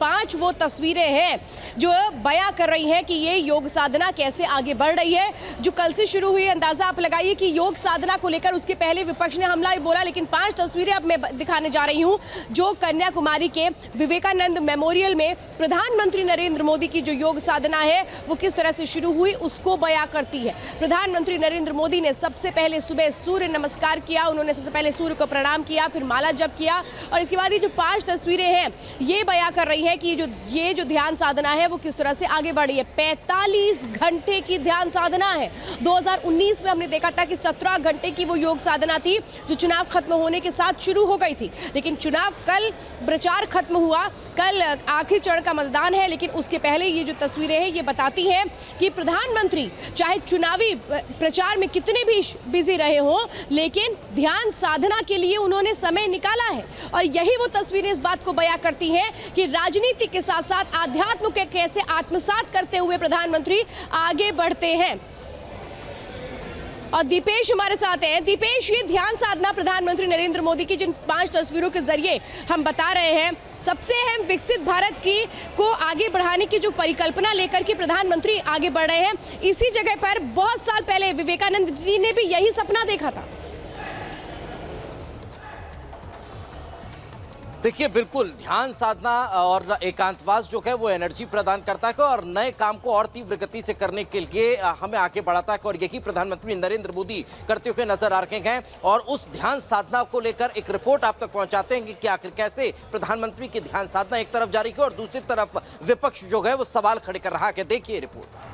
5 वो तस्वीरें हैं जो बयां कर रही हैं कि ये योग साधना कैसे आगे बढ़ रही है। जो कल से शुरू हुई, अंदाजा आप लगाइए कि योग साधना को लेकर उसके पहले विपक्ष ने हमला ही बोला, लेकिन 5 तस्वीरें अब मैं दिखाने जा रही हूं जो कन्याकुमारी के विवेकानंद मेमोरियल में प्रधानमंत्री नरेंद्र मोदी की जो योग साधना है वो किस तरह से शुरू हुई उसको बयां करती है। प्रधानमंत्री नरेंद्र मोदी ने सबसे पहले सुबह सूर्य नमस्कार किया, उन्होंने सबसे पहले सूर्य को प्रणाम किया, फिर माला जप किया और इसके बाद ये जो 5 तस्वीरें हैं ये बयां कर रही हैं कि ये जो ध्यान साधना है वो किस तरह से आगे बढ़ रही है। 45 घंटे की ध्यान साधना है। 2019 में हमने देखा था कि 17 घंटे की वो योग साधना थी जो चुनाव खत्म होने के साथ शुरू हो गई थी, लेकिन चुनाव कल प्रचार खत्म हुआ, कल आखिरी चरण का मतदान है, लेकिन उसके पहले ये जो तस्वीरें हैं ये बताती हैं कि प्रधानमंत्री चाहे चुनावी प्रचार में कितने भी बिजी रहे हों लेकिन ध्यान साधना के लिए उन्होंने समय निकाला है। और यही वो तस्वीरें इस बात को बयां करती हैं कि राजनीति के साथ साथ आध्यात्म के कैसे आत्मसात करते हुए प्रधानमंत्री आगे बढ़ते हैं। और दीपेश हमारे साथ हैं। दीपेश, ये ध्यान साधना प्रधानमंत्री नरेंद्र मोदी की जिन 5 तस्वीरों के जरिए हम बता रहे हैं, सबसे अहम विकसित भारत की को आगे बढ़ाने की जो परिकल्पना लेकर के प्रधानमंत्री आगे बढ़ रहे हैं, इसी जगह पर बहुत साल पहले विवेकानंद जी ने भी यही सपना देखा था। देखिए, बिल्कुल ध्यान साधना और एकांतवास जो है वो एनर्जी प्रदान करता है और नए काम को और तीव्र गति से करने के लिए हमें आगे बढ़ाता है और यही प्रधानमंत्री नरेंद्र मोदी करते हुए नजर आ रहे हैं। और उस ध्यान साधना को लेकर एक रिपोर्ट आप तक पहुंचाते हैं कि आखिर कैसे प्रधानमंत्री की ध्यान साधना एक तरफ जारी है और दूसरी तरफ विपक्ष जो है वो सवाल खड़े कर रहा है। देखिए रिपोर्ट।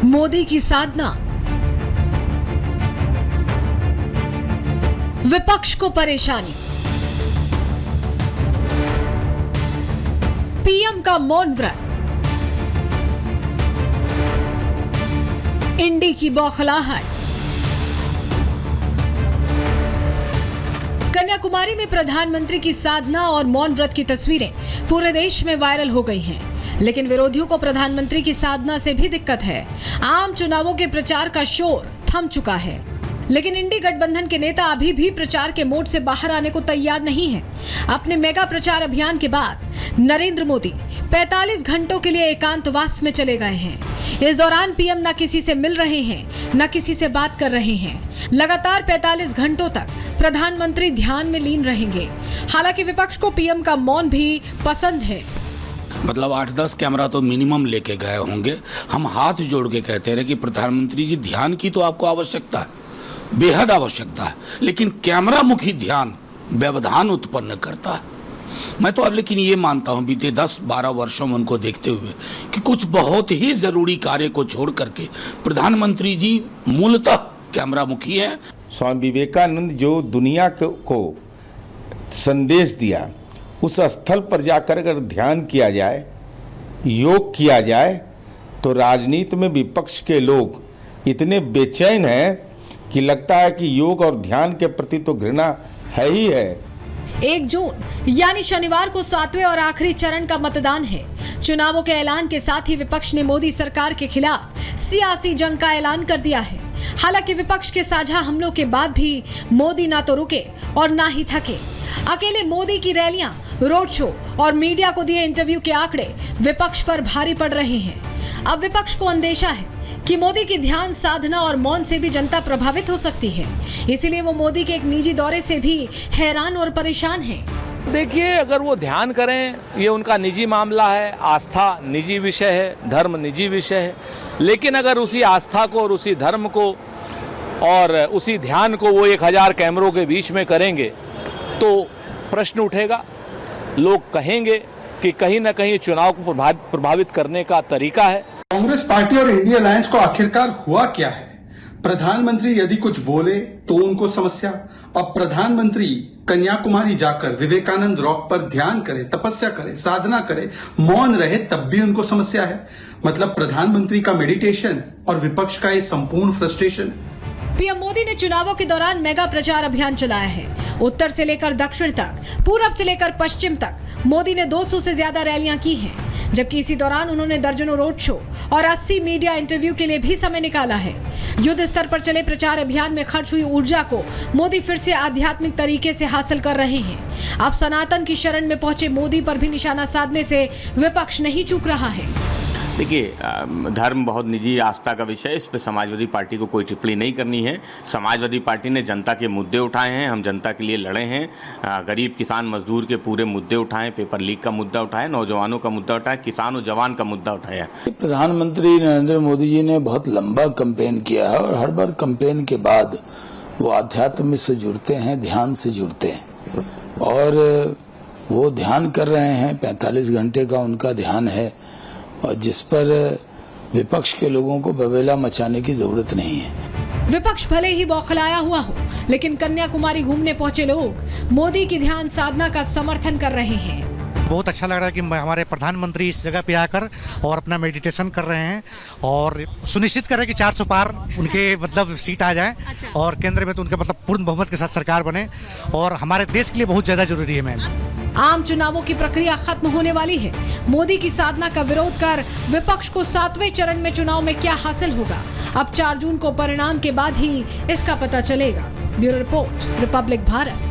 मोदी की साधना, विपक्ष को परेशानी, पीएम का मौन व्रत, इंडी की बौखलाहट, कन्याकुमारी में प्रधानमंत्री की साधना और मौन व्रत की तस्वीरें पूरे देश में वायरल हो गई हैं। लेकिन विरोधियों को प्रधानमंत्री की साधना से भी दिक्कत है। आम चुनावों के प्रचार का शोर थम चुका है, लेकिन इंडी गठबंधन के नेता अभी भी प्रचार के मोड से बाहर आने को तैयार नहीं हैं। अपने मेगा प्रचार अभियान के बाद नरेंद्र मोदी 45 घंटों के लिए एकांतवास में चले गए हैं। इस दौरान पीएम न किसी से मिल रहे हैं, न किसी से बात कर रहे हैं। लगातार 45 घंटों तक प्रधानमंत्री ध्यान में लीन रहेंगे। हालांकि विपक्ष को पीएम का मौन भी पसंद है। मतलब 8-10 कैमरा तो मिनिमम लेके गए होंगे। हम हाथ जोड़ के कहते रहे कि प्रधानमंत्री जी, ध्यान की तो आपको आवश्यकता है, बेहद आवश्यकता है, लेकिन कैमरा मुखी ध्यान व्यवधान उत्पन्न करता है। मैं तो अब लेकिन ये मानता हूं बीते 10-12 वर्षों में उनको देखते हुए कि कुछ बहुत ही जरूरी कार्य को छोड़ करके प्रधानमंत्री जी मूलतः कैमरा मुखी है। स्वामी विवेकानंद जो दुनिया को संदेश दिया, उस स्थल पर जाकर अगर ध्यान किया जाए, योग किया जाए, तो राजनीति में विपक्ष के लोग इतने बेचैन हैं कि लगता है कि योग और ध्यान के प्रति तो घृणा है ही है। 1 जून यानी शनिवार को 7वें और आखिरी चरण का मतदान है। चुनावों के ऐलान के साथ ही विपक्ष ने मोदी सरकार के खिलाफ सियासी जंग का ऐलान कर दिया है। हालांकि विपक्ष के साझा हमलों के बाद भी मोदी ना तो रुके और ना ही थके। अकेले मोदी की रैलियां, रोड शो और मीडिया को दिए इंटरव्यू के आंकड़े विपक्ष पर भारी पड़ रहे हैं। अब विपक्ष को अंदेशा है कि मोदी की ध्यान साधना और मौन से भी जनता प्रभावित हो सकती है, इसीलिए वो मोदी के एक निजी दौरे से भी हैरान और परेशान हैं। देखिए, अगर वो ध्यान करें, ये उनका निजी मामला है, आस्था निजी विषय है, धर्म निजी विषय है, लेकिन अगर उसी आस्था को और उसी धर्म को और उसी ध्यान को वो 1000 कैमरों के बीच में करेंगे तो प्रश्न उठेगा। लोग कहेंगे कि कहीं ना कहीं चुनाव को प्रभावित करने का तरीका है। कांग्रेस पार्टी और इंडिया अलायंस को आखिरकार हुआ क्या है? प्रधानमंत्री यदि कुछ बोले तो उनको समस्या। अब प्रधानमंत्री कन्याकुमारी जाकर विवेकानंद रॉक पर ध्यान करे, तपस्या करे, साधना करे, मौन रहे, तब भी उनको समस्या है। मतलब प्रधानमंत्री का मेडिटेशन और विपक्ष का ये संपूर्ण फ्रस्ट्रेशन। पीएम मोदी ने चुनावों के दौरान मेगा प्रचार अभियान चलाया है। उत्तर से लेकर दक्षिण तक, पूरब से लेकर पश्चिम तक मोदी ने 200 से ज्यादा रैलियां की हैं। जबकि इसी दौरान उन्होंने दर्जनों रोड शो और 80 मीडिया इंटरव्यू के लिए भी समय निकाला है। युद्ध स्तर पर चले प्रचार अभियान में खर्च हुई ऊर्जा को मोदी फिर से आध्यात्मिक तरीके से हासिल कर रहे हैं। अब सनातन की शरण में पहुंचे मोदी पर भी निशाना साधने से विपक्ष नहीं चूक रहा है। देखिए, धर्म बहुत निजी आस्था का विषय है, इस पर समाजवादी पार्टी को कोई टिप्पणी नहीं करनी है। समाजवादी पार्टी ने जनता के मुद्दे उठाए हैं, हम जनता के लिए लड़े हैं। गरीब किसान मजदूर के पूरे मुद्दे उठाए, पेपर लीक का मुद्दा उठाया, नौजवानों का मुद्दा उठाया, किसान और जवान का मुद्दा उठाया। प्रधानमंत्री नरेंद्र मोदी जी ने बहुत लंबा कैंपेन किया है और हर बार कैंपेन के बाद वो आध्यात्म से जुड़ते हैं, ध्यान से जुड़ते हैं और वो ध्यान कर रहे हैं। 45 घंटे का उनका ध्यान है और जिस पर विपक्ष के लोगों को बवेला मचाने की जरूरत नहीं है। विपक्ष भले ही बौखलाया हुआ हो, लेकिन कन्याकुमारी घूमने पहुंचे लोग मोदी की ध्यान साधना का समर्थन कर रहे हैं। बहुत अच्छा लग रहा है कि हमारे प्रधानमंत्री इस जगह पे आकर और अपना मेडिटेशन कर रहे हैं और सुनिश्चित कर रहे हैं कि 400 पार उनके मतलब सीट आ जाए और केंद्र में तो उनके मतलब पूर्ण बहुमत के साथ सरकार बने और हमारे देश के लिए बहुत ज्यादा जरूरी है। मैम, आम चुनावों की प्रक्रिया खत्म होने वाली है। मोदी की साधना का विरोध कर विपक्ष को 7वें चरण में चुनाव में क्या हासिल होगा, अब 4 जून को परिणाम के बाद ही इसका पता चलेगा। Bureau report, Republic Bharat.